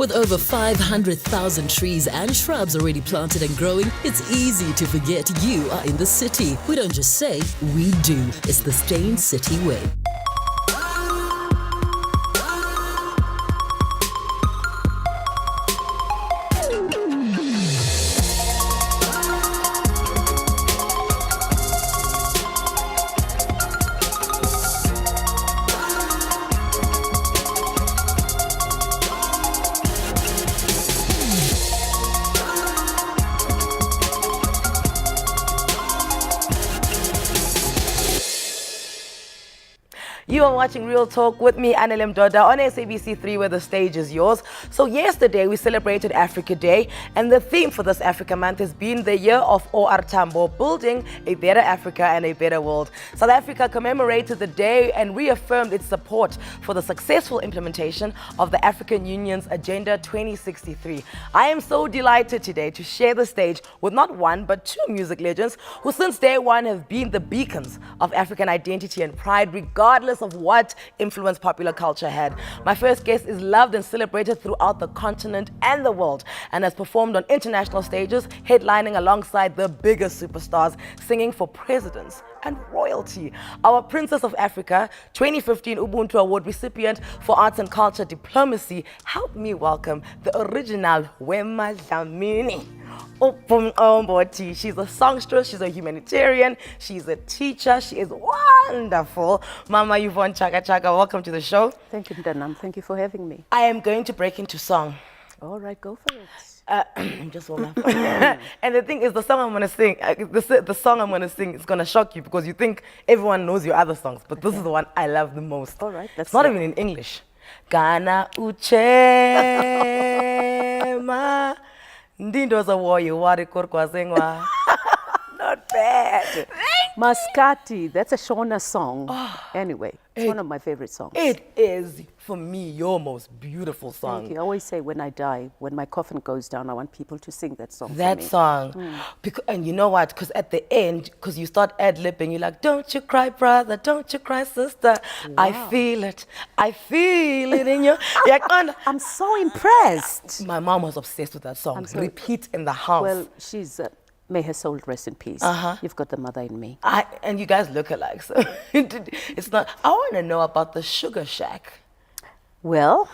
With over 500,000 trees and shrubs already planted and growing, it's easy to forget you are in the city. We don't just say, we do. It's the Stain City way. You are watching Real Talk with me, Anele on SABC3, where the stage is yours. So yesterday we celebrated Africa Day, and the theme for this Africa Month has been the year of OR Tambo, building a better Africa and a better world. South Africa commemorated the day and reaffirmed its support for the successful implementation of the African Union's Agenda 2063. I am so delighted today to share the stage with not one but two music legends who since day one have been the beacons of African identity and pride, regardless of what influence popular culture had. My first guest is loved and celebrated throughout the continent and the world, and has performed on international stages, headlining alongside the biggest superstars, singing for presidents and royalty. Our Princess of Africa 2015 Ubuntu Award recipient for Arts and Culture Diplomacy. Help me welcome the original Wema Dlamini. She's a songstress, she's a humanitarian, she's a teacher, she is wonderful. Mama Yvonne, Chaka, welcome to the show. Thank you, Danam. Thank you for having me. I am going to break into song. All right, go for it. Just warm up. And the thing is, the song I'm going to sing, the song I'm going to sing is going to shock you because you think everyone knows your other songs, but this is the one I love the most. All right, it's not even in English. Ghana Uchema. Ndindo's a warrior, not bad. Mascati, that's a Shona song. Anyway, it's one of my favorite songs. It is, for me, your most beautiful song. Thank you. I always say when I die, when my coffin goes down, I want people to sing that song. That for me. song. And you know what? Because at the end, because you start ad-libbing, you're like, don't you cry, brother, don't you cry, sister. Wow. I feel it in you. I'm so impressed. My mom was obsessed with that song. Repeat in the house. Well, she's... may her soul rest in peace. You've got the mother in me. And you guys look alike, so it's not. I want to know about the Sugar Shack. Well,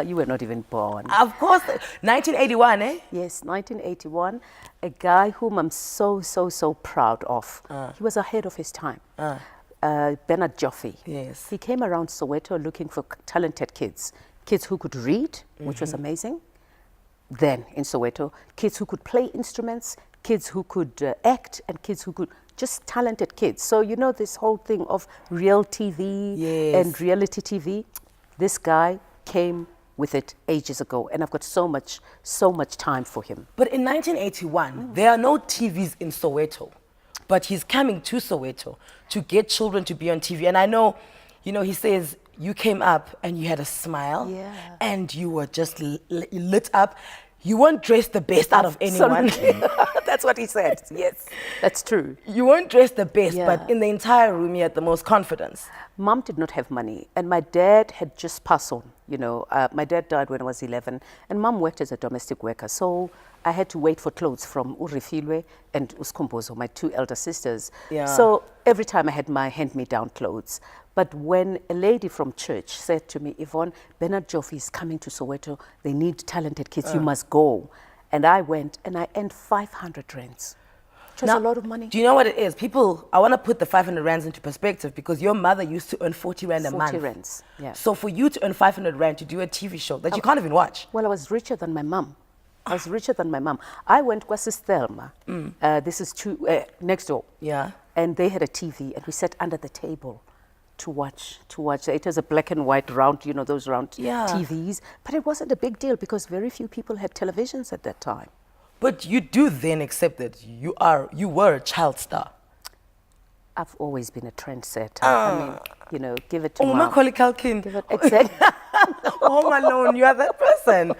you were not even born. Of course, 1981, eh? Yes, 1981. A guy whom I'm so proud of. He was ahead of his time. Bernard Joffe. Yes. He came around Soweto looking for talented kids who could read, which was amazing. Then in Soweto, kids who could play instruments, kids who could act, and kids who could, just talented kids. So you know this whole thing of real TV and reality TV, this guy came with it ages ago, and I've got so much time for him. But in 1981, there are no TVs in Soweto, but he's coming to Soweto to get children to be on TV. And I know, you know, he says, you came up and you had a smile, and you were just lit up. You weren't dressed the best out of anyone. That's what he said. Yes, that's true. You weren't dressed the best, but in the entire room you had the most confidence. Mom did not have money, and my dad had just passed on. You know, my dad died when I was 11, and Mom worked as a domestic worker. So I had to wait for clothes from Urifilwe and Uskumbozo, my two elder sisters. So every time I had my hand-me-down clothes. But when a lady from church said to me, Yvonne, Bernard Joffe is coming to Soweto. They need talented kids. You must go. And I went, and I earned 500 rands. Which was a lot of money. Do you know what it is? People, I want to put the 500 rands into perspective because your mother used to earn 40 rand a month. 40 rands, yeah. So for you to earn 500 rand to do a TV show that you can't even watch. Well, I was richer than my mom. I went to Sis Thelma. This is next door. Yeah. And they had a TV, and we sat under the table to watch. It was a black and white round, you know, those round TVs. But it wasn't a big deal because very few people had televisions at that time. But you do then accept that you were a child star. I've always been a trendsetter. I mean, you know, give it to Mom. Macaulay Culkin. Give it, exactly. Home Alone, you are that person.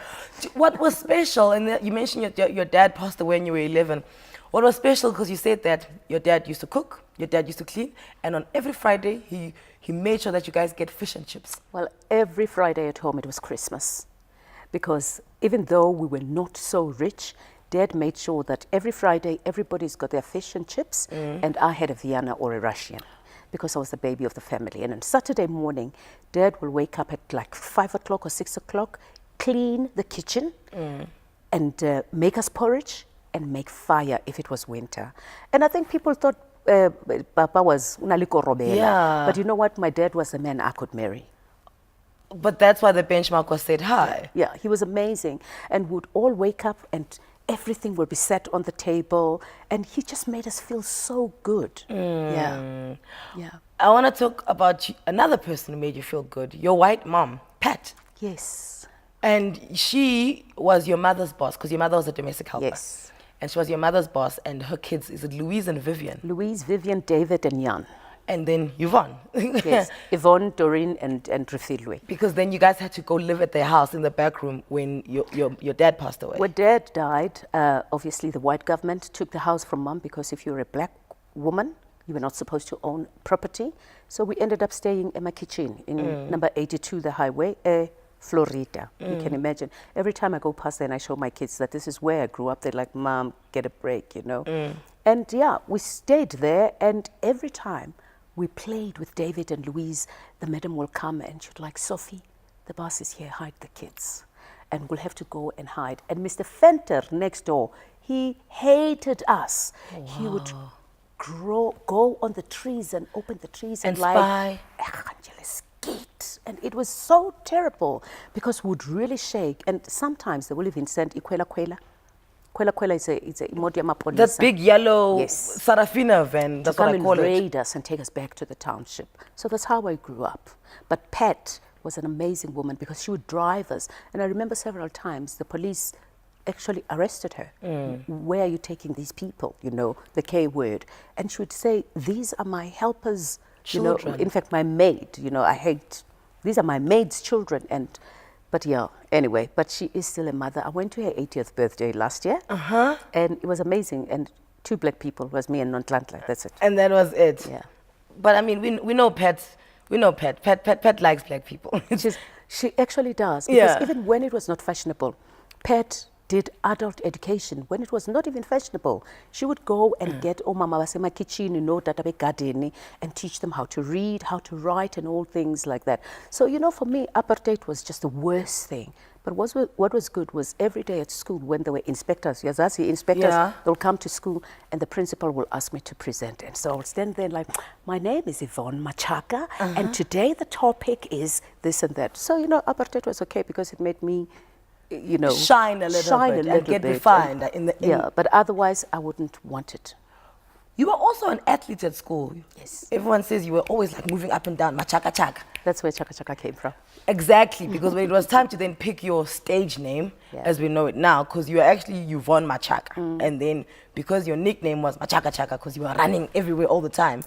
What was special, and you mentioned your dad passed away when you were 11. What was special, because you said that your dad used to cook, your dad used to clean, and on every Friday, he made sure that you guys get fish and chips. Well, every Friday at home, it was Christmas. because even though we were not so rich, Dad made sure that every Friday everybody's got their fish and chips, and I had a Vienna or a Russian, because I was the baby of the family. And on Saturday morning, Dad will wake up at like 5 o'clock or 6 o'clock, clean the kitchen, and make us porridge and make fire if it was winter. And I think people thought Papa was unaliko robela. Yeah. But you know what? My dad was the man I could marry. But that's why the benchmark was set high. Yeah, he was amazing, and would all wake up and everything would be set on the table, and he just made us feel so good. Yeah. I want to talk about another person who made you feel good, your white mom, Pat. Yes. And she was your mother's boss, because your mother was a domestic helper. Yes. And she was your mother's boss, and her kids, is it Louise and Vivian? Louise, Vivian, David, and Jan. And then Yvonne. Yes, Yvonne, Doreen, and Refilwe. Because then you guys had to go live at their house in the back room when your dad passed away. When Dad died, obviously the white government took the house from Mom, because if you were a black woman, you were not supposed to own property. So we ended up staying in my kitchen in number 82, the highway, Florida. You can imagine. Every time I go past there and I show my kids that this is where I grew up, they're like, Mom, get a break, you know. And yeah, we stayed there, and every time we played with David and Louise, the madam will come and she'd like, Sophie, the boss is here, hide the kids. And we'll have to go and hide. And Mr. Venter next door, he hated us. Oh, wow. He would go on the trees and open the trees and spy. And it was so terrible, because we would really shake. And sometimes they will even send Ikwela Kwela. Kwela Kwela is a Imodiama police. That big yellow Sarafina van, that's what I call it. To come and raid us and take us back to the township. So that's how I grew up. But Pat was an amazing woman, because she would drive us. And I remember several times the police actually arrested her. Where are you taking these people? You know, the K word. And she would say, these are my helpers. Children. You know, in fact, my maid, you know, these are my maid's children. But yeah, anyway, but she is still a mother. I went to her 80th birthday last year, and it was amazing. And 2 black people, was me and Nontlantla, that's it. And that was it. Yeah. But I mean, we know Pat. We know Pat. Pat likes black people. She actually does, because even when it was not fashionable, Pat did adult education when it was not even fashionable. She would go and get Mama Basema kitchen, you know, Databe gardening, and teach them how to read, how to write, and all things like that. So, you know, for me, apartheid was just the worst thing. But what was good was every day at school, when there were inspectors, they'll come to school, and the principal will ask me to present. And so I'll stand there like, my name is Yvonne Chaka, and today the topic is this and that. So, you know, apartheid was okay, because it made me, you know, shine a little bit and get refined. Yeah, but otherwise I wouldn't want it. You were also an athlete at school. Yes. Everyone says you were always like moving up and down, Chaka Chaka. That's where Chaka Chaka came from. Exactly, because when it was time to then pick your stage name, as we know it now, because you were actually Yvonne Chaka. And then because your nickname was Chaka Chaka, because you were running everywhere all the time.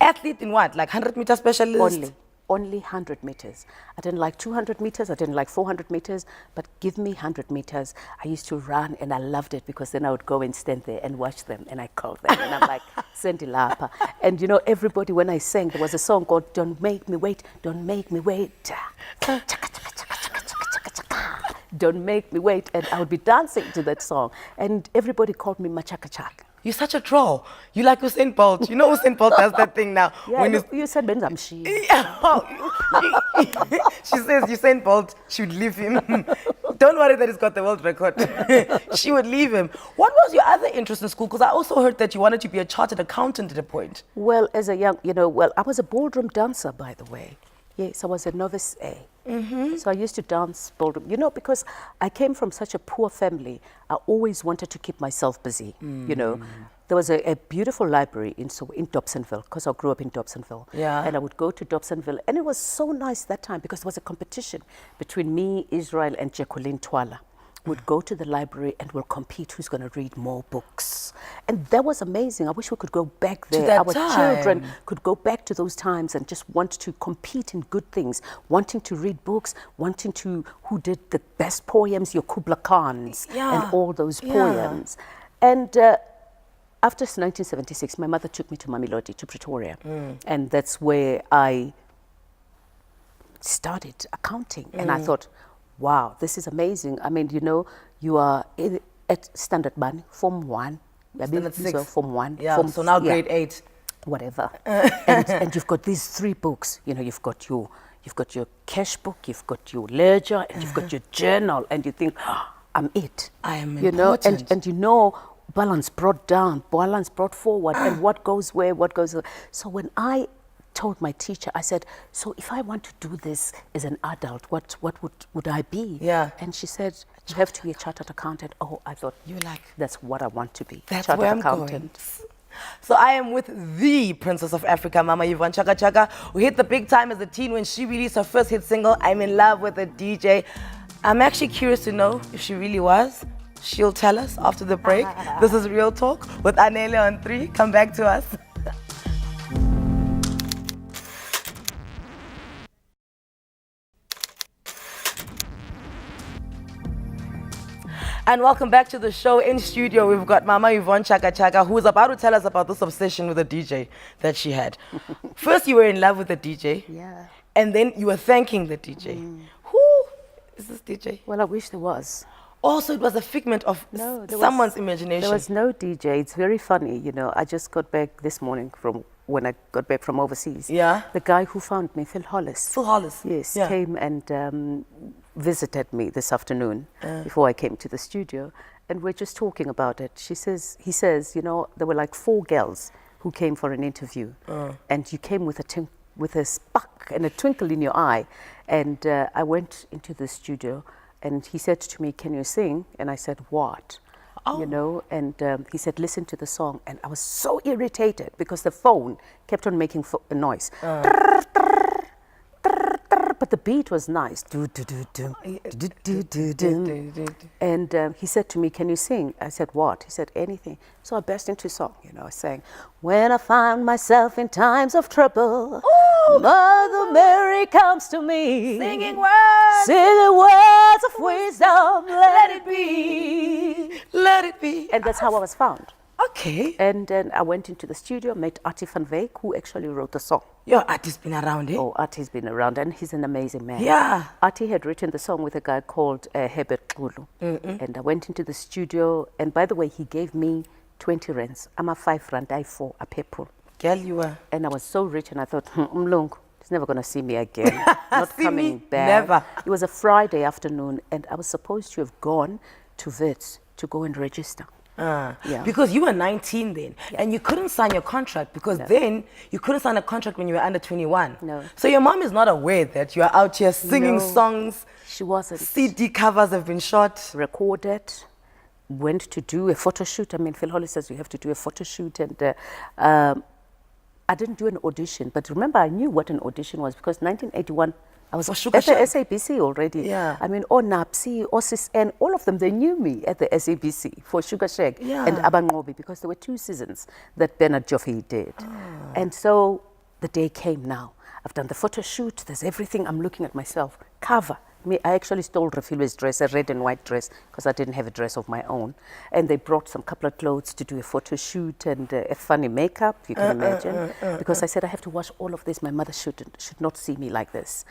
Athlete in what, like 100-meter specialist? Only 100 meters. I didn't like 200 meters, I didn't like 400 meters, but give me 100 meters. I used to run, and I loved it, because then I would go and stand there and watch them, and I called them, and I'm like, Sendi Lapa. And you know, everybody, when I sang, there was a song called Don't Make Me Wait, Don't Make Me Wait. Don't Make Me Wait. And I would be dancing to that song, and everybody called me Chaka Chaka. You're such a troll. You like Usain Bolt. You know Usain Bolt does that thing now. Yeah, when you said Benzamshi. She says Usain Bolt should leave him. Don't worry that he's got the world record. She would leave him. What was your other interest in school? Because I also heard that you wanted to be a chartered accountant at a point. Well, as a young, I was a ballroom dancer, by the way. Yes, I was a novice A. So I used to dance ballroom, because I came from such a poor family. I always wanted to keep myself busy, There was a beautiful library in Dobsonville, because I grew up in Dobsonville. Yeah. And I would go to Dobsonville, and it was so nice that time, because there was a competition between me, Israel, and Jacqueline Twala. Would go to the library and we'll compete who's going to read more books. And that was amazing. I wish we could go back there. Our children could go back to those times and just want to compete in good things, wanting to read books, who did the best poems, your Kubla Khans, and all those poems. And after 1976, my mother took me to Mamelodi, to Pretoria. And that's where I started accounting. And I thought, wow, this is amazing. I mean, you know, you are at Standard Ban, Form 1. Standard 6. So Form 1. Yeah, Form, so now grade 8. Whatever. and you've got these 3 books. You know, you've got your cash book, you've got your ledger, and you've got your journal, and you think, oh, I'm it. I am you important. know, and you know, balance brought down, balance brought forward, and what goes where, what goes where. So when I told my teacher, I said, so if I want to do this as an adult, what would I be? Yeah. And she said, you have to be a chartered accountant. Oh, I thought, you're like, that's what I want to be. That's chartered where I'm accountant. going. So I am with the Princess of Africa, Mama Yvonne Chaka Chaka, who hit the big time as a teen when she released her first hit single, I'm in Love with a DJ. I'm actually curious to know if she really was. She'll tell us after the break. This is Real Talk with Anele on 3. Come back to us. And welcome back to the show. In studio, we've got Mama Yvonne Chaka Chaka, who is about to tell us about this obsession with a DJ that she had. First, you were in love with the DJ. Yeah. And then you were thanking the DJ. Who is this DJ? Well, I wish there was. Also, it was a figment of someone's imagination. There was no DJ. It's very funny, you know. I just got back this morning from when I got back from overseas. Yeah. The guy who found me, Phil Hollis. Phil Hollis. Yes, Yeah. came and visited me this afternoon before I came to the studio, and we're just talking about it. He says, you know, there were like 4 girls who came for an interview, and you came with a spark and a twinkle in your eye, and I went into the studio, and he said to me, "Can you sing?" And I said, "What?" You know, and he said, "Listen to the song," and I was so irritated because the phone kept on making a noise. But the beat was nice. And he said to me, "Can you sing?" I said, "What?" He said, "Anything." So I burst into song, you know, I sang, "When I find myself in times of trouble, Mother Mary comes to me, Singing words. singing words of wisdom, let it be. Let it be. And that's how I was found. Okay. And then I went into the studio, met Artie van Wyk, who actually wrote the song. Your artist been around, eh? Oh, Artie's been around, and he's an amazing man. Yeah. Artie had written the song with a guy called Herbert Xulu. And I went into the studio, and by the way, he gave me 20 rands. I'm a 5 rand, I 4, a purple. Girl, you were. And I was so rich, and I thought, Mlung, he's never going to see me again. Not See coming me? back. Never. It was a Friday afternoon, and I was supposed to have gone to Wits to go and register. Yeah. Because you were 19 then, and you couldn't sign your contract because then you couldn't sign a contract when you were under 21. No. So your mom is not aware that you are out here singing No, songs. She wasn't. CD covers have been shot. Recorded, went to do a photo shoot. I mean, Phil Hollis says you have to do a photo shoot, and I didn't do an audition. But remember, I knew what an audition was because 1981, I was For Sugar at the Shack. SABC already. Yeah. I mean, Napsi, Sis, and all of them, they knew me at the SABC for Sugar Shack Yeah. and Abangobi because there were 2 seasons that Bernard Joffe did. And so the day came now. I've done the photo shoot, there's everything. I'm looking at myself. Cover. I actually stole Refilwe's dress, a red and white dress, because I didn't have a dress of my own. And they brought some couple of clothes to do a photo shoot and a funny makeup, you can imagine. Because I said, I have to wash all of this. My mother should not see me like this.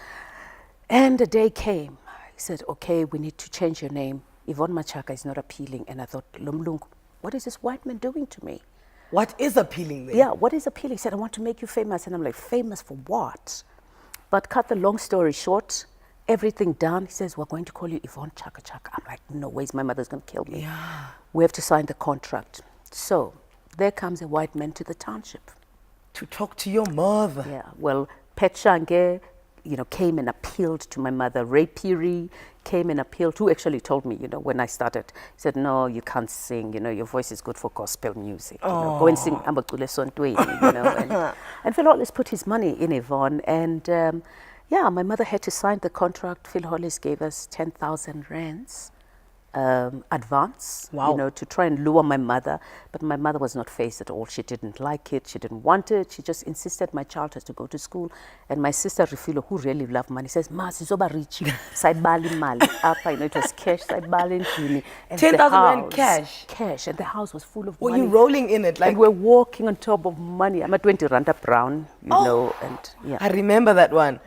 And the day came. He said, okay, we need to change your name. Yvonne Machaka is not appealing. And I thought, Lomlung, what is this white man doing to me? What is appealing then? Yeah, what is appealing? He said, I want to make you famous. And I'm like, famous for what? But cut the long story short, everything done. He says, we're going to call you Yvonne Chaka Chaka. I'm like, no ways, my mother's going to kill me. Yeah. We have to sign the contract. So there comes a white man to the township. To talk to your mother. Yeah, well, Pet Shange, came and appealed to my mother. Ray Peary came and appealed, who actually told me, when I started, he said, no, you can't sing, your voice is good for gospel music. Go and sing Ambacule Sontwe, and Phil Hollis put his money in Yvonne, and my mother had to sign the contract. Phil Hollis gave us 10,000 rands advance, Wow. To try and lure my mother. But my mother was not phased at all. She didn't like it. She didn't want it. She just insisted my child has to go to school. And my sister Refilo, who really loved money, says, "Ma, sizoba rich. Side bali mali." After, it was cash. Side bali juni. 10,000 rand cash? Cash. And the house was full of Were money. you rolling in it? Like, And we're walking on top of money. I'm a 20 rand brown, and yeah. I remember that one.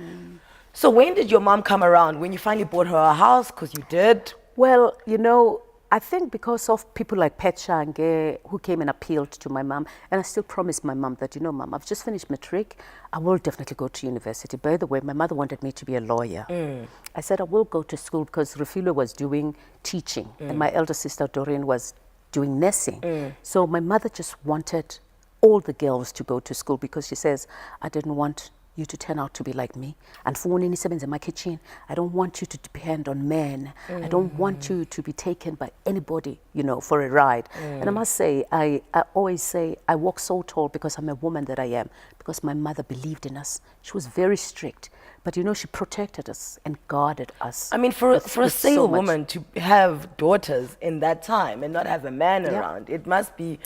So when did your mom come around? When you finally bought her a house? Because you did. Well, you know, I think because of people like Pet Shange who came and appealed to my mom, and I still promised my mom that, you know, Mom, I've just finished matric. I will definitely go to university. By the way, my mother wanted me to be a lawyer. I said I will go to school because Refilo was doing teaching, and my elder sister Doreen was doing nursing. So my mother just wanted all the girls to go to school because she says, I didn't want you to turn out to be like me. And for in my kitchen, I don't want you to depend on men. I don't want you to be taken by anybody, you know, for a ride. And I must say, I always say, I walk so tall because I'm a woman that I am, because my mother believed in us. She was very strict, but you know, she protected us and guarded us. I mean, for a single woman to have daughters in that time and not have a man around, it must be...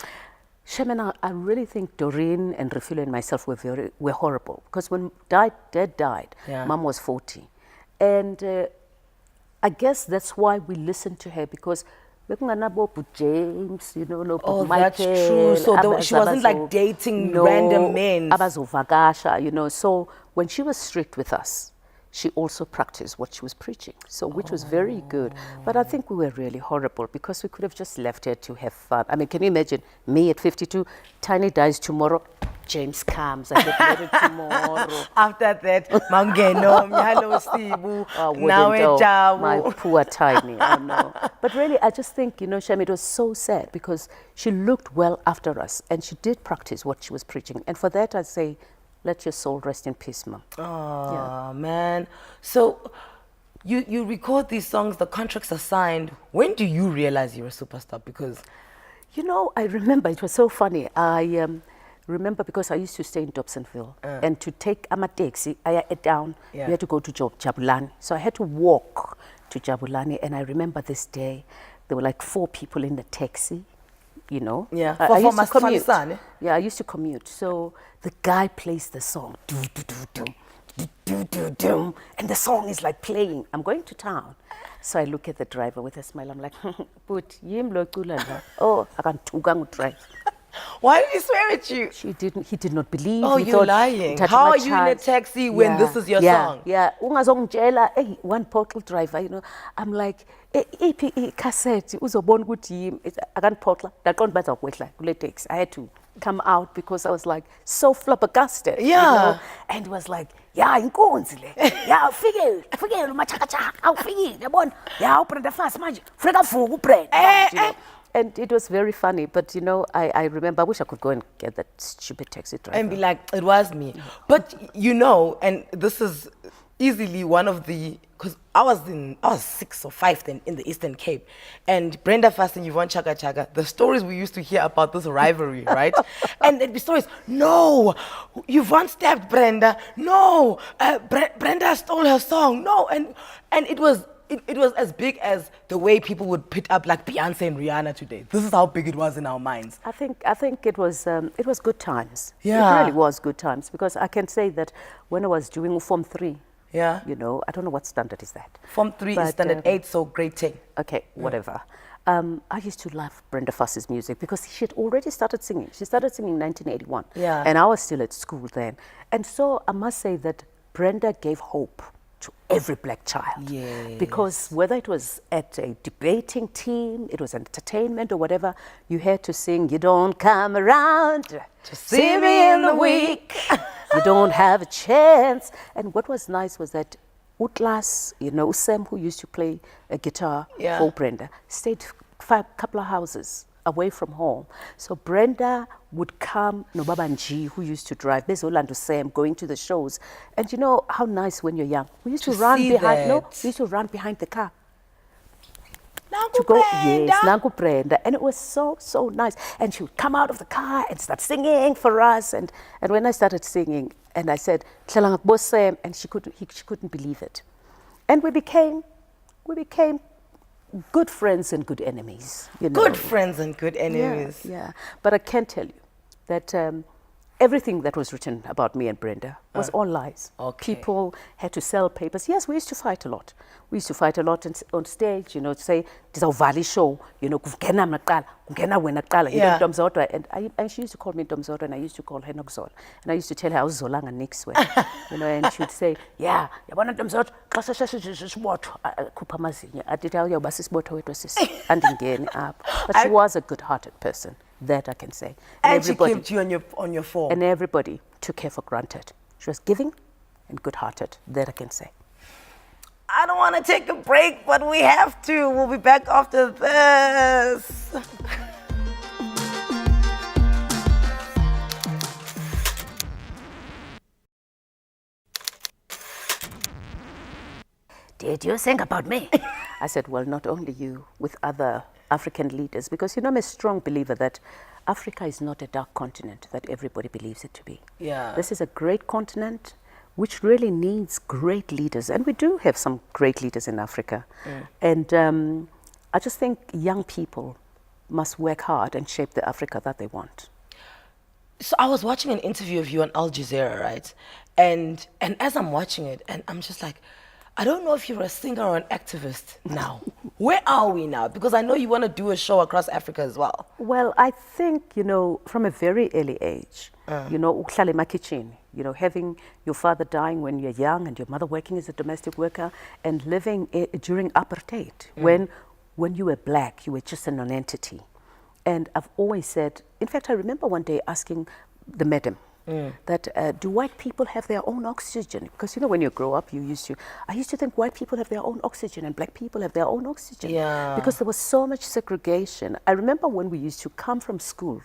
Shemina, I really think Doreen and Refilo and myself were horrible because when Dad died, Mom was 40. And I guess that's why we listened to her because James, you know, no, oh, Michael, that's true. So she wasn't like dating random men. You know, so when she was strict with us, she also practiced what she was preaching, so which was very good. But I think we were really horrible because we could have just left her to have fun. I mean, can you imagine me at 52, Tiny dies tomorrow, James comes, I get married tomorrow. After that, Mangeno, Myalo Sibu, my poor Tiny, I know. But really, I just think, you know, Shem, it was so sad because she looked well after us and she did practice what she was preaching. And for that, I say, let your soul rest in peace, Mom. Oh, man. So you record these songs, the contracts are signed. When do you realize you're a superstar? Because... You know, I remember, it was so funny. I remember because I used to stay in Dobsonville. And to take a taxi, I had down, we had to go to Jabulani. So I had to walk to Jabulani. And I remember this day, there were like 4 people in the taxi. You know, I used to commute. I used to commute. So the guy plays the song, and the song is like playing. I'm going to town, so I look at the driver with a smile. I'm like, "But oh, I can't drive." Why did he swear at you? He did not believe. Oh, you're lying. How are you in a taxi when this is your song? Yeah, one portal driver, you know. I'm like, cassette, uzobona ukuthi I can't portal. I had to come out because I was like so flabbergasted. Yeah. You know? And it was like, inkonzi le. Yeah, ufike machaka, awufiki, yabona. Yeah, uprenda fast manje. Freka vuka uprenda. And it was very funny, but you know, I remember, I wish I could go and get that stupid taxi driver. And be like, it was me. But you know, and this is easily one of the, because I was 6 or 5 then in the Eastern Cape. And Brenda Fast and Yvonne Chaka, the stories we used to hear about this rivalry, right? And there'd be stories, no, Yvonne stabbed Brenda, no, Brenda stole her song, no. And it was as big as the way people would pit up like Beyonce and Rihanna today. This is how big it was in our minds. I think it was good times. Yeah. It really was good times because I can say that when I was doing Form 3, you know, I don't know what standard is that. Form 3 is standard 8, so grade 10. Okay, whatever. I used to love Brenda Fuss's music because she had already started singing. She started singing in 1981. Yeah. And I was still at school then. And so I must say that Brenda gave hope to every black child. Yes. Because whether it was at a debating team, it was entertainment or whatever, you had to sing, you don't come around to see me in the week. You don't have a chance. And what was nice was that Utlas, you know, Sam, who used to play a guitar for Brenda, stayed a couple of houses away from home. So Brenda would come, no Baba Nji, who used to drive, Bezolando Sam, going to the shows. And you know how nice when you're young. We used to run behind, we used to run behind the car. To go, yes, Nangu Brenda. And it was so nice. And she would come out of the car and start singing for us. And when I started singing, and I said, Sam, and she couldn't believe it. And we became good friends and good enemies. You know? Good friends and good enemies. Yeah. But I can tell you that everything that was written about me and Brenda was all lies. Okay. People had to sell papers. Yes, we used to fight a lot. We used to fight a lot on stage, you know, to say, "Dizawuvali show, you know, kungena mina kuqala, kungena wena kuqala." You know, Yeah. Ntomzodwa, and she used to call me Ntomzodwa, and I used to call her Nokzola. And I used to tell her, "Awuzolanga nix wena." You know, and she would say, "Yeah, yabona Ntomzodwa, xa sesibotho khupha amazinyo." Athi awuyoba sisibotho wethu sisi, andingeni apha. But she was a good-hearted person. That I can say. And she kept you on your form. And everybody took her for granted. She was giving and good-hearted. That I can say. I don't want to take a break, but we have to. We'll be back after this. Did you think about me? I said, well, not only you, with other African leaders, because, you know, I'm a strong believer that Africa is not a dark continent that everybody believes it to be. Yeah. This is a great continent which really needs great leaders, and we do have some great leaders in Africa. And I just think young people must work hard and shape the Africa that they want. So I was watching an interview of you on Al Jazeera, right? And as I'm watching it, and I'm just like, I don't know if you're a singer or an activist now. Where are we now? Because I know you want to do a show across Africa as well. Well, I think, you know, from a very early age, you know, uhlala emakhitshini, you know, having your father dying when you're young and your mother working as a domestic worker and living during apartheid, when you were black, you were just a non-entity. And I've always said, in fact, I remember one day asking the madam, that do white people have their own oxygen? Because, you know, when you grow up, I used to think white people have their own oxygen and black people have their own oxygen. Yeah. Because there was so much segregation. I remember when we used to come from school,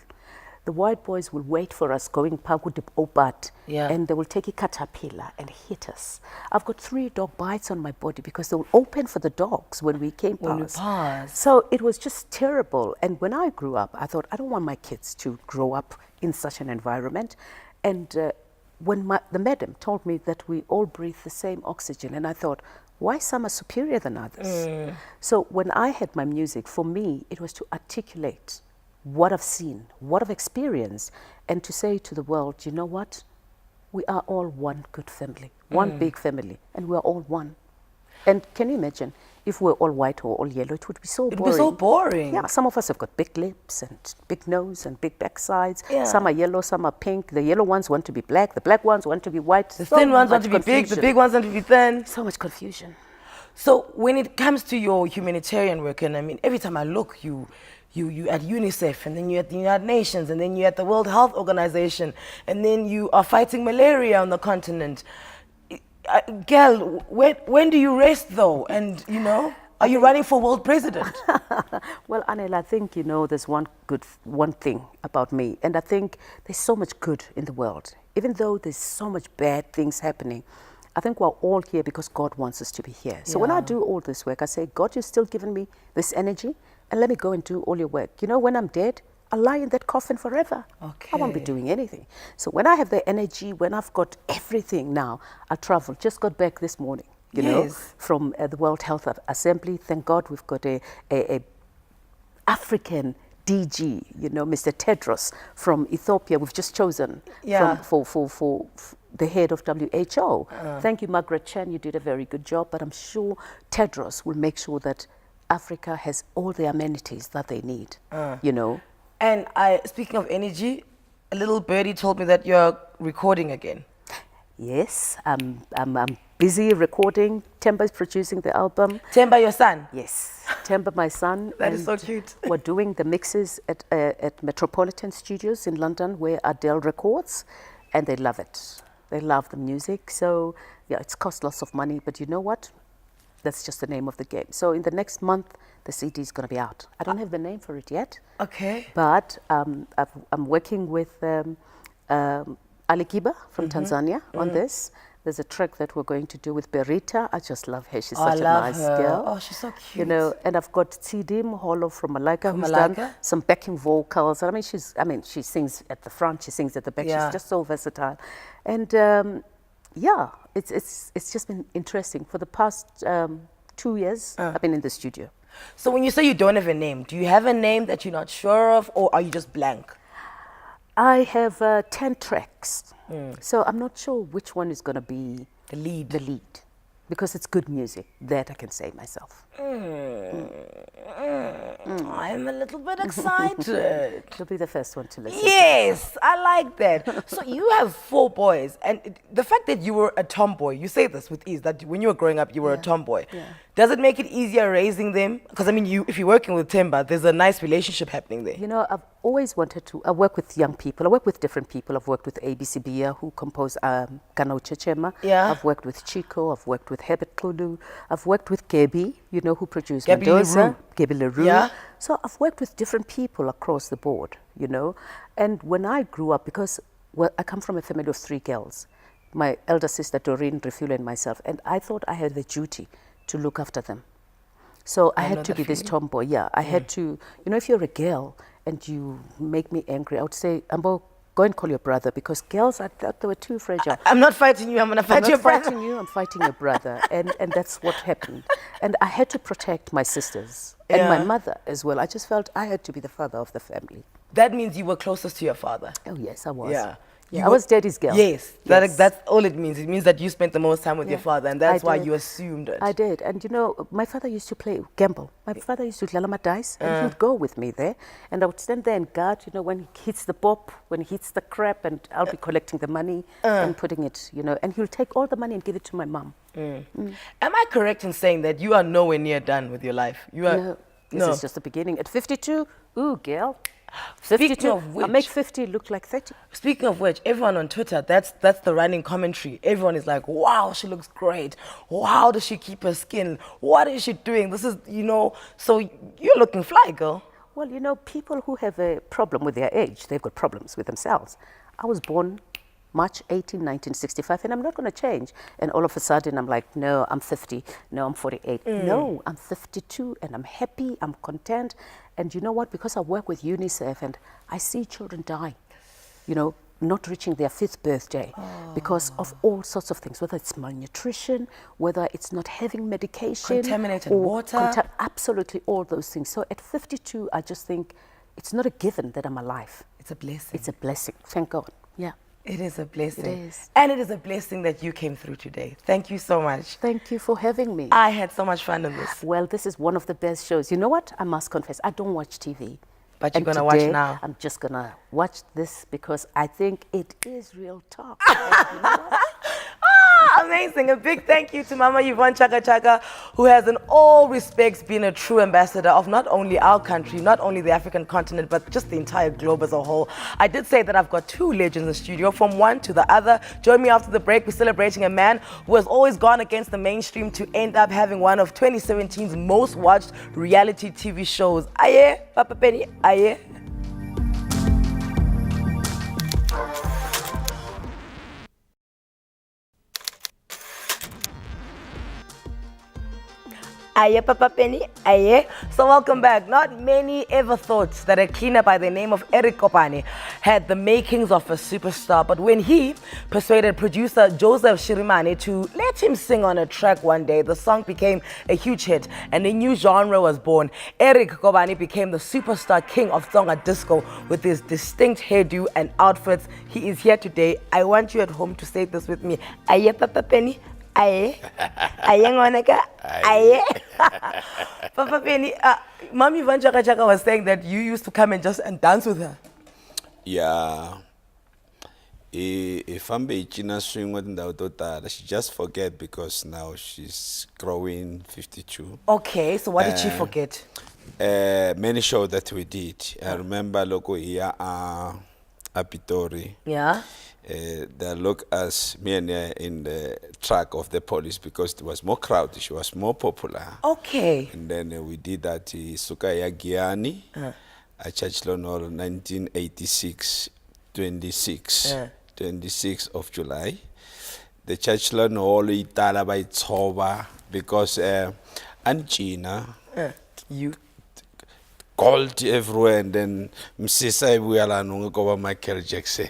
the white boys would wait for us going Pagudip Opat, and they will take a caterpillar and hit us. I've got 3 dog bites on my body because they will open for the dogs when we came past. So it was just terrible. And when I grew up, I thought, I don't want my kids to grow up in such an environment. And when the madam told me that we all breathe the same oxygen, and I thought, why some are superior than others? So when I had my music, for me, it was to articulate what I've seen, what I've experienced, and to say to the world, you know what? We are all one good family, one big family, and we're all one. And can you imagine, if we're all white or all yellow, it would be so boring. It would be so boring. Yeah, some of us have got big lips and big nose and big backsides. Yeah. Some are yellow, some are pink. The yellow ones want to be black. The black ones want to be white. The thin ones want to be big. The big ones want to be thin. So much confusion. So when it comes to your humanitarian work, and I mean, every time I look, you at UNICEF, and then you're at the United Nations, and then you're at the World Health Organization, and then you are fighting malaria on the continent. Girl, when do you rest though? And, you know, are you running for world president? Well, Anele, I think, you know, there's one thing about me, and I think there's so much good in the world. Even though there's so much bad things happening, I think we're all here because God wants us to be here. So when I do all this work, I say, God, you've still given me this energy, and let me go and do all your work. You know, when I'm dead, I'll lie in that coffin forever. I won't be doing anything. So when I have the energy, when I've got everything now, I'll travel. Just got back this morning, you know, from the World Health Assembly. Thank God we've got a African DG, you know, Mr. Tedros from Ethiopia. We've just chosen for the head of WHO. Thank you, Margaret Chan. You did a very good job. But I'm sure Tedros will make sure that Africa has all the amenities that they need, you know. And speaking of energy, a little birdie told me that you're recording again. Yes, I'm busy recording. Temba's producing the album. Temba, your son? Yes, Temba, my son. That is so cute. We're doing the mixes at Metropolitan Studios in London, where Adele records, and they love it. They love the music. So, yeah, it's cost lots of money, but you know what? That's just the name of the game. So in the next month, the CD is going to be out. I don't have the name for it yet. Okay. But I'm working with Ali Kiba from Tanzania on this. There's a track that we're going to do with Berita. I just love her. She's such a nice girl. Oh, she's so cute. You know, and I've got Tsidim Holo from Malika, who's done some backing vocals. I mean, she sings at the front, she sings at the back. She's just so versatile. And yeah, it's just been interesting. For the past 2 years, I've been in the studio. So when you say you don't have a name, do you have a name that you're not sure of, or are you just blank? I have 10 tracks. So I'm not sure which one is going to be The lead. the lead. Because it's good music. That I can say myself. I'm a little bit excited. She'll be the first one to listen. Yes, I like that. So you have 4 boys, and the fact that you were a tomboy, you say this with ease, that when you were growing up, you were a tomboy. Yeah. Does it make it easier raising them? Because I mean, if you're working with Timber, there's a nice relationship happening there. You know, I've always wanted to. I work with young people. I work with different people. I've worked with ABC Bia, who composed Kana Uchechema. Yeah. I've worked with Chico. I've worked with Herbert Kulu. I've worked with Gebi, you know, who produced Gebi Mendoza. Leroux. Gebi Leroux. Yeah. So I've worked with different people across the board, you know. And when I grew up, because I come from a family of 3 girls, my elder sister Doreen, Refula, and myself, and I thought I had the duty to look after them. So I had to be this tomboy. Yeah, I had to, you know, if you're a girl and you make me angry, I would say, Ambo, go and call your brother, because girls, I thought they were too fragile. I'm not fighting you, I'm going to fight your brother. I'm not fighting you, I'm fighting your brother. And that's what happened. And I had to protect my sisters and my mother as well. I just felt I had to be the father of the family. That means you were closest to your father. Oh, yes, I was. Yeah. Yeah, I was daddy's girl. Yes, Yes. that's all it means. It means that you spent the most time with your father, and that's I why did. you assumed it. I did. And you know, my father used to play gamble. My father used to lalama dice, and he'd go with me there. And I would stand there and guard, you know, when he hits the pop, when he hits the crap, and I'll be collecting the money and putting it, you know, and he'll take all the money and give it to my mom. Am I correct in saying that you are nowhere near done with your life? You are. No, this is just the beginning. At 52, ooh, girl. 52, Speaking of which, I make 50 look like 30. Speaking of which, everyone on Twitter, that's the running commentary. Everyone is like, wow, she looks great. How does she keep her skin? What is she doing? This is, you know, so you're looking fly, girl. Well, you know, people who have a problem with their age, they've got problems with themselves. I was born March 18, 1965, and I'm not going to change. And all of a sudden, I'm like, no, I'm 50. No, I'm 48. No, I'm 52, and I'm happy. I'm content. And you know what? Because I work with UNICEF, and I see children die, you know, not reaching their 5th birthday because of all sorts of things, whether it's malnutrition, whether it's not having medication. Contaminated or water. Absolutely, all those things. So at 52, I just think it's not a given that I'm alive. It's a blessing. It's a blessing. Thank God. Yeah. It is a blessing. It is. And it is a blessing that you came through today. Thank you so much. Thank you for having me. I had so much fun on this. Well, this is one of the best shows. You know what? I must confess, I don't watch TV. But you're And going to watch today, now. I'm just going to watch this because I think it is real talk. And you know what? Amazing. A big thank you to Mama Yvonne Chaka, who has in all respects been a true ambassador of not only our country, not only the African continent, but just the entire globe as a whole. I did say that I've got 2 legends in the studio, from one to the other. Join me after the break. We're celebrating a man who has always gone against the mainstream to end up having one of 2017's most watched reality TV shows. Aye, Papa Penny, aye. Aye, Papa Penny, aye. So welcome back. Not many ever thought that a cleaner by the name of Eric Kopane had the makings of a superstar. But when he persuaded producer Joseph Shirimane to let him sing on a track one day, the song became a huge hit and a new genre was born. Eric Kopane became the superstar king of Tsonga disco with his distinct hairdo and outfits. He is here today. I want you at home to say this with me. Aye, Papa Penny. Aye, aye, Ngwanaka, aye. Papa Penny, Mom Yvonne Chaka was saying that you used to come and dance with her. Yeah. If I'm China swing with the she just forget because now she's growing 52. Okay, so what did she forget? Many shows that we did. I remember local here Apitori. Yeah. They look as me and her in the track of the police because it was more crowded. She was more popular. Okay. And then we did that Sukaya Giani, a church loan 1986, 26 of July. The church loan all Itala by Tsoba because Anchina, You. gold everywhere, and then Msisa Wiala over Michael Jackson.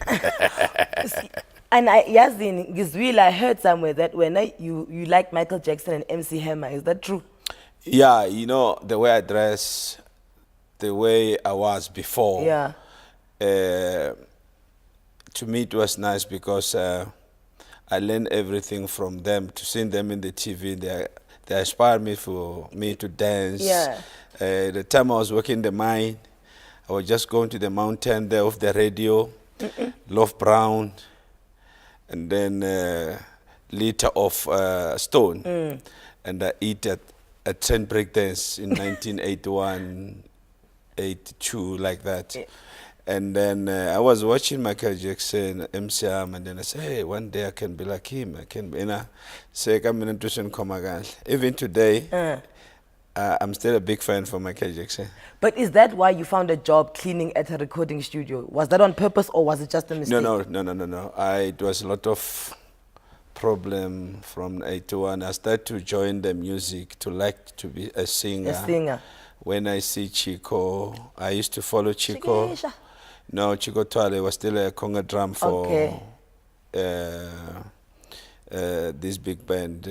And Yazin Gizwil, I heard somewhere that when you like Michael Jackson and MC Hammer, is that true? Yeah, you know, the way I dress, the way I was before. Yeah. to me it was nice because I learned everything from them. To see them in the TV, they inspired me for me to dance. Yeah. The time I was working in the mine, I was just going to the mountain there with the radio, Love Brown, and then liter of stone, and I eat at train breakdance in 1981, 82, like that. And then I was watching Michael Jackson, MCM, and then I said, hey, one day I can be like him. I can be, say, come in and come again. Even today, I'm still a big fan for Michael Jackson. But is that why you found a job cleaning at a recording studio? Was that on purpose or was it just a mistake? No. It was a lot of problem from 81. I started to join the music, to like to be a singer. A singer. When I see Chico, I used to follow Chico. Chiquisha. No, Chico Twale was still a conga drum for this big band,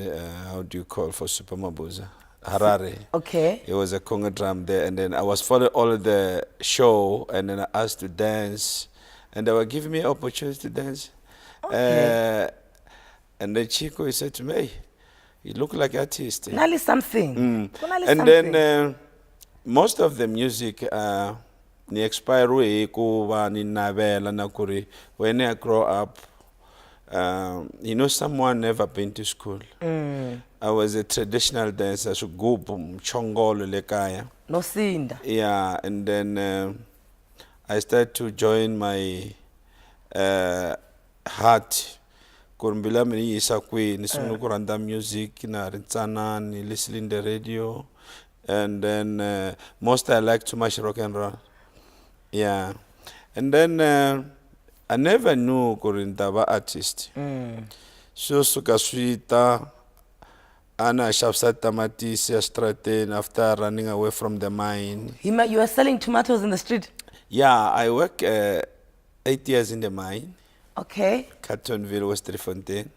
how do you call, for Super Mabuza? Harare. Okay. It was a conga drum there, and then I was following all of the show, and then I asked to dance, and they were giving me opportunity to dance. Okay. And then Chico, he said to me, hey, you look like an artist. Nali something. And then most of the music, ni expire kuba ni navela na kuri. When I grow up, someone never been to school. I was a traditional dancer, so gubum, chongolo lekaya. No sinda. Yeah, and then I started to join my heart. Kurumbila mini isakwe, nisunu kuranda music, na rintsana, ni listening the radio, and then most I like too much rock and roll. Yeah, and then I never knew kurindaba artist. So suka suita, ana shapsa tamatisi astraten after running away from the mine. You were selling tomatoes in the street? Yeah, I worked 8 years in the mine. Okay. Cartonville, West Driefontein.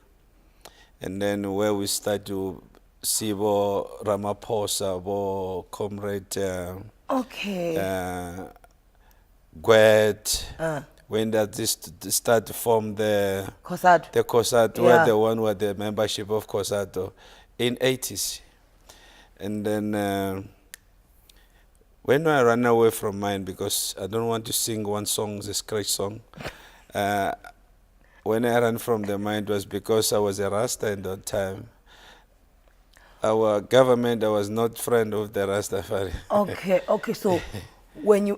And then where we start to see Ramaphosa, Comrade Gwet, when that start to form the COSATU, where the one with the membership of COSATU in 80s. And then when I ran away from mine, because I don't want to sing one song, it's a scratch song, when I ran from the mine, it was because I was a Rasta in that time. Our government, I was not friend of the Rastafari. Okay, so when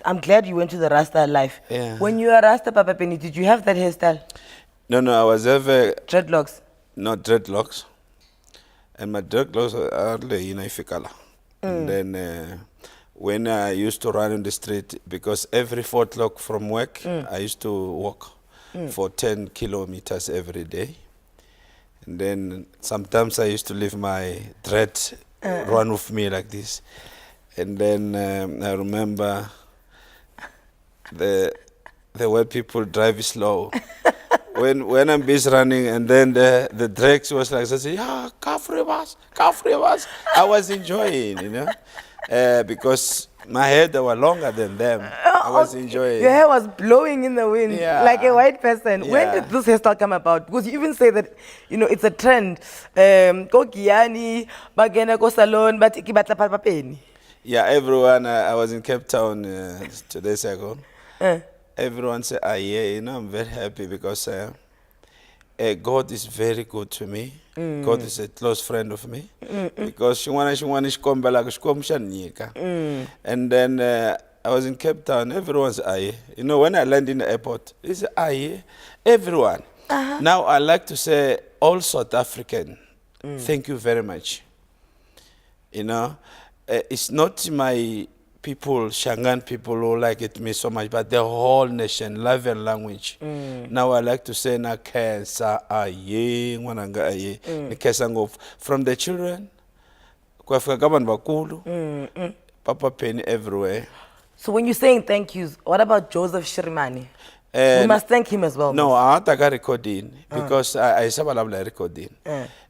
I'm glad you went to the Rasta life. Yeah. When you were Rasta, Papa Penny, did you have that hairstyle? No, I was ever... Dreadlocks? Not dreadlocks. And my dreadlocks are fikala. And then when I used to run on the street, because every 4 o'clock from work, I used to walk for 10 kilometers every day. And then sometimes I used to leave my dread run with me like this. And then I remember the way people drive slow. when I'm busy running, and then the dregs was like, I say, yeah, Kafri was. I was enjoying, because my hair, they were longer than them. I was enjoying. Your hair was blowing in the wind like a white person. Yeah. When did this hairstyle come about? Because you even say that, it's a trend. Go Giyani, bagena go salon, but ikibatla papapeni. Yeah, everyone, I was in Cape Town 2 days ago. Everyone said, I'm very happy because God is very good to me. God is a close friend of me. Because and then I was in Cape Town, everyone said, when I landed in the airport, they said, everyone. Now I like to say, all South African, thank you very much. It's not my people, Shangan people who like it me so much, but the whole nation, love and language. Now I like to say na kesa aye, wananga aye, ni from the children, kwa gaban bakulu, Papa Penny everywhere. So when you're saying thank yous, what about Joseph Shirimani? We must thank him as well. No, I had to recording because I said balabla recording.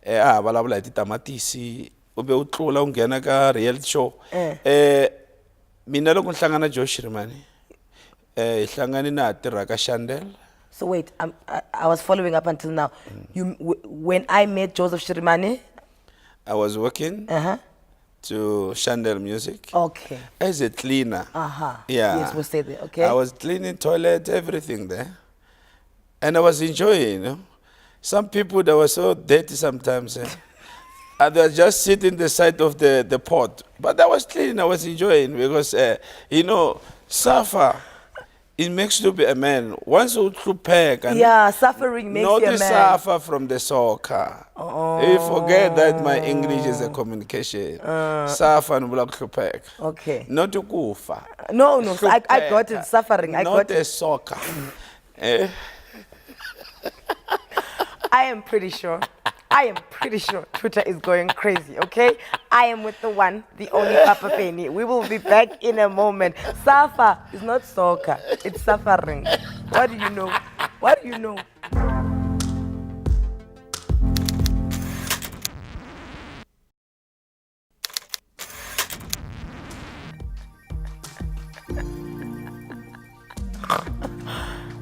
Balabla tamatisi, ube utlula ungena ka reality show. Mina loko nhlangana Joe Shirimani, hlangani na tirha ka Shandel. So wait, I was following up until now. When I met Joseph Shirimane. I was working to Chandel Music. Okay. As a cleaner. Yeah. Yes, we'll stay there. Okay. I was cleaning toilet, everything there. And I was enjoying, you know. Some people that were so dirty sometimes. And they were just sitting the side of the pot. But I was cleaning, I was enjoying because, you know, suffer, it makes you be a man. Once you pack and suffering makes you a man. not suffer from the soccer. You forget that my English is a communication. Suffer and block to pack. Okay. Not to kufa. No, I got it. Suffering. I got it. Not a soccer. I am pretty sure Twitter is going crazy, okay? I am with the one, the only Papa Penny. We will be back in a moment. Suffer is not soccer, it's suffering. What do you know? What do you know?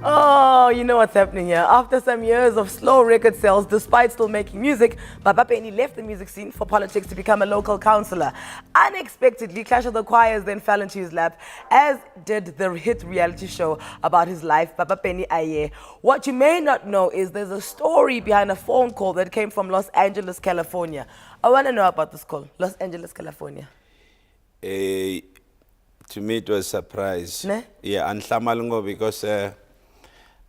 Oh, you know what's happening here. After some years of slow record sales, despite still making music, Papa Penny left the music scene for politics to become a local councillor. Unexpectedly, Clash of the Choirs then fell into his lap, as did the hit reality show about his life, Papa Penny Aye. What you may not know is there's a story behind a phone call that came from Los Angeles, California. I want to know about this call, Los Angeles, California. To me, it was a surprise. Ne? Yeah, and Tlamalungo, because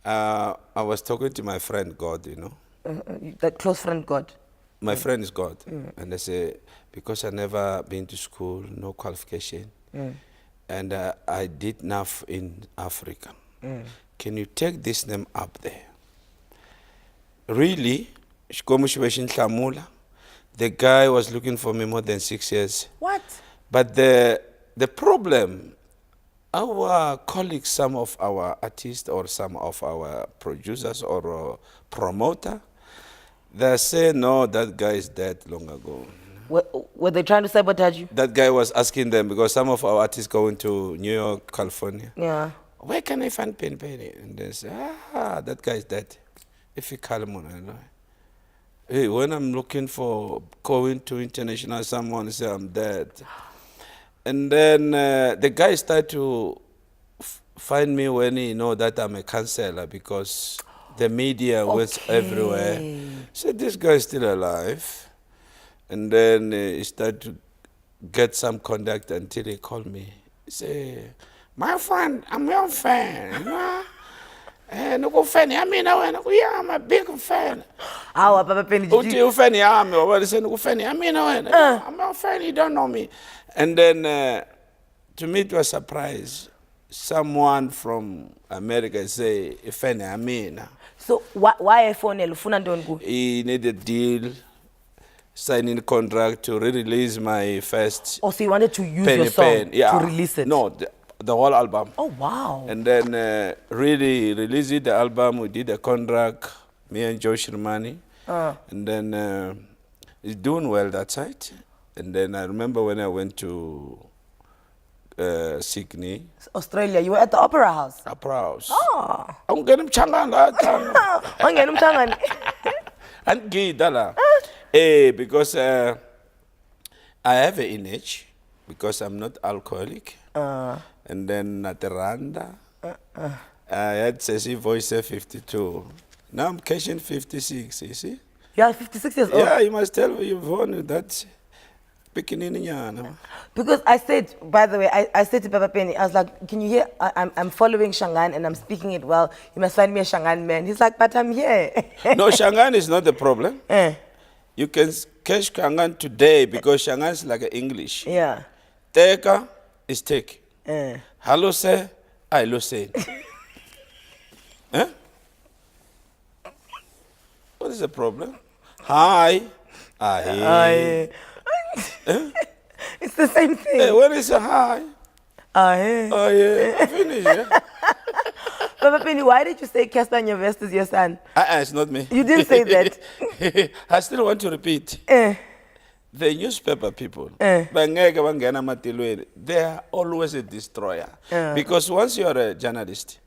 I was talking to my friend God, you know. That close friend God? My friend is God. And I say, because I never been to school, no qualification, and I did enough in Africa. Can you take this name up there? Really? The guy was looking for me more than 6 years. What? But the problem, our colleagues, some of our artists or some of our producers or promoter, they say, no, that guy is dead long ago. Were they trying to sabotage you? That guy was asking them, because some of our artists going to New York, California. Yeah. Where can I find Penny? And they say, that guy is dead. If you call him, hey, when I'm looking for going to international, someone say I'm dead. And then the guy started to find me when he know that I'm a counselor, because the media was everywhere. So this guy is still alive. And then he started to get some contact until he called me. He said, my friend, I'm your fan. And I'm a big fan. Papa Penny, I'm your fan, you don't know me. And then, to me, it was a surprise. Someone from America say, so why a phone? He needed a deal, signing a contract to re-release my first. Oh, so you wanted to use your song to release it? No, the whole album. Oh, wow. And then really released the album. We did a contract, me and Joe Shirmani. And then it's doing well that side. And then I remember when I went to Sydney. Australia, you were at the Opera House? Opera House. Oh. I'm getting Changa. And Gidala. Because I have an image, because I'm not alcoholic. And then Nataranda. I had Ceci voice 52. Now I'm catching 56, you see? You are 56 years old? Yeah, you must tell Yvonne that. Because I said, by the way, I said to Papa Penny, I was like, can you hear? I'm following Shangan and I'm speaking it well. You must find me a Shangan man. He's like, but I'm here. No, Shangan is not the problem. You can catch Shangan today because Shangan is like English. Yeah. Teka is take. Hello, sir. I listen. What is the problem? Hi. Aye. It's the same thing. Hey, when is a hi? Aye. Oh, yeah. Finish, yeah? Papa Penny, why did you say Casper and your vest is your son? It's not me. You didn't say that. I still want to repeat. The newspaper people, they are always a destroyer. Because once you are a journalist,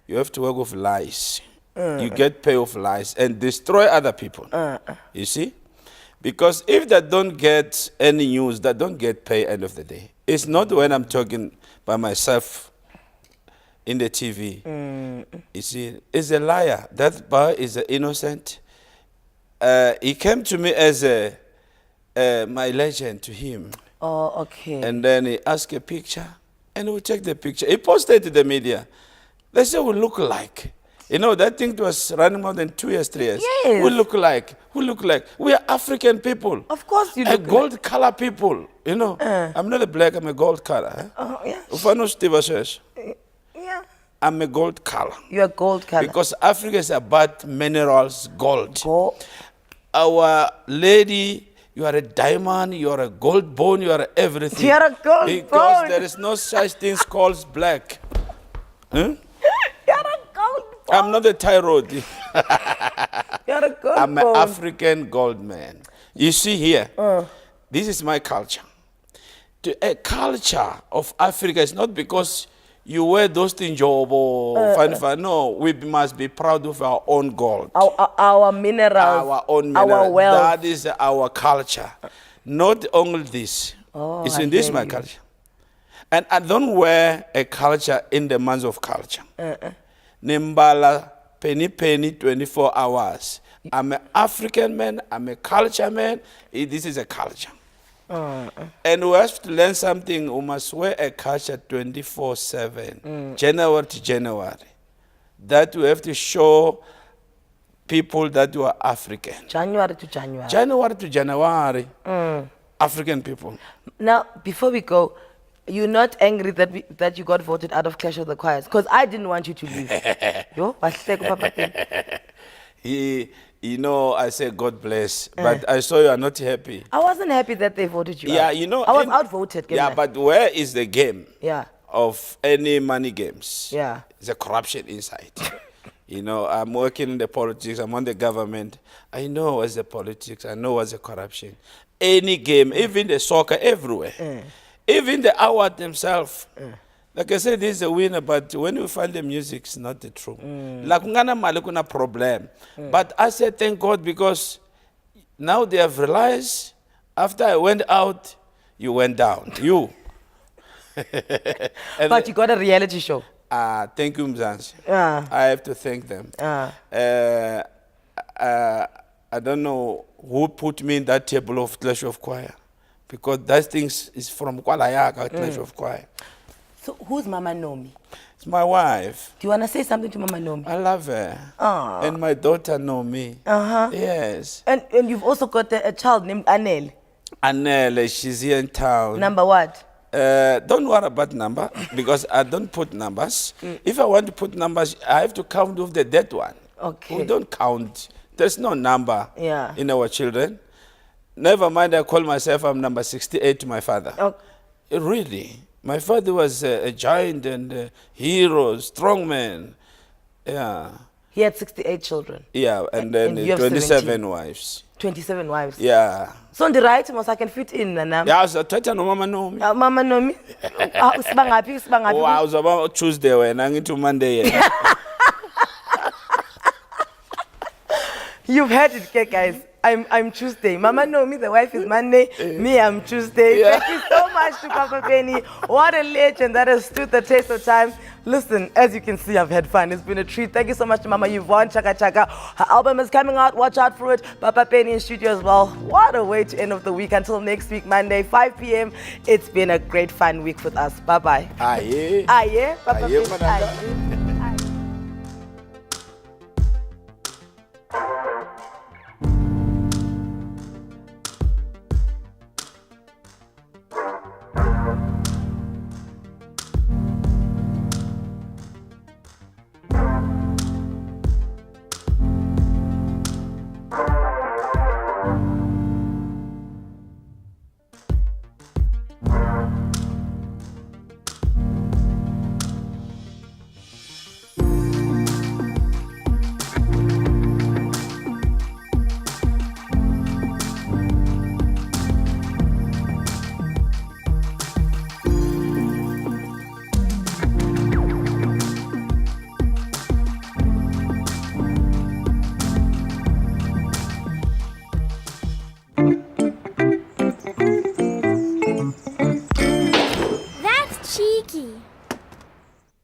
you have to work with lies. You get pay of lies and destroy other people. You see? Because if they don't get any news, they don't get pay end of the day. It's not when I'm talking by myself in the TV. You see, it's a liar. That boy is innocent. He came to me as my legend to him. Oh, okay. And then he asked a picture, and we checked the picture. He posted to the media. They said we look alike. You know, that thing was running more than 2 years, 3 years. Yes. We look alike. We look like we are African people. Of course you a look gold color people. You know, I'm not a black. I'm a gold color. Eh? Oh, yeah. Ufano Steve says, Yeah. I'm a gold color. You're gold color. Because Africa is about minerals, gold. Gold. Our lady, you are a diamond, you are a gold bone, you are everything. You're a gold because bone. there is no such thing called black. Huh? You're a gold bone. I'm not a thyroid. You're a gold I'm bone. an African gold man. You see here, this is my culture. A culture of Africa is not because you wear those things, no, we must be proud of our own gold. Our minerals. Our own mineral. Our wealth. That is our culture. Not only this. Oh, it's I in this hear my you. culture. And I don't wear a culture in the months of culture. Nimbala, penny, 24 hours. I'm an African man. I'm a culture man. This is a culture. And we have to learn something. We must wear a culture 24/7, January to January. That we have to show people that you are African. January to January. January to January, African people. Now, before we go, you're not angry that you got voted out of Clash of the Choirs? Because I didn't want you to leave. Yo, You know, I say God bless, but I saw you are not happy. I wasn't happy that they voted you out. Yeah, you know. I was outvoted. Yeah, but where is the game? Yeah. Of any money games? Yeah. It's a corruption inside. You know, I'm working in the politics. I'm on the government. I know what's the politics. I know what's the corruption. Any game, even the soccer, everywhere. Even the award themselves. Like I said, this is a winner, but when you find the music, it's not the truth. Like, kuna problem. But I said, thank God, because now they have realized, after I went out, you went down. You. But you got a reality show. Thank you, Mzansi. Yeah. I have to thank them. I don't know who put me in that table of Clash of Choir, because that thing is from Kwalayaga, Clash of Choir. So who's Mama Nomi? It's my wife. Do you want to say something to Mama Nomi? I love her. Aww. And my daughter know me. Yes. And you've also got a child named Anele. Anele, she's here in town. Number what? Don't worry about number, because I don't put numbers. If I want to put numbers, I have to count with the dead one. Okay. We don't count. There's no number in our children. Never mind, I call myself, I'm number 68 to my father. Okay. Really. My father was a giant and a hero, strong man. Yeah. He had 68 children. Yeah, and then you have 27 17. wives. 27 wives. Yeah. So on the right, I can fit in, Nana. Yeah, I was a Tata no Mama Nomi. Mama Nomi. Oh, I was about Tuesday when I get to Monday. You've heard it, okay, guys. I'm Tuesday. Mama Nomi, the wife is Monday. Me, I'm Tuesday. Thank you so much to Papa Penny. What a legend that has stood the test of time. Listen, as you can see, I've had fun. It's been a treat. Thank you so much to Mama Yvonne, Chaka Chaka. Her album is coming out. Watch out for it. Papa Penny in studio as well. What a way to end of the week. Until next week, Monday, 5 p.m. It's been a great fun week with us. Bye-bye. Aye. Aye, Papa Aye, Penny. Aye.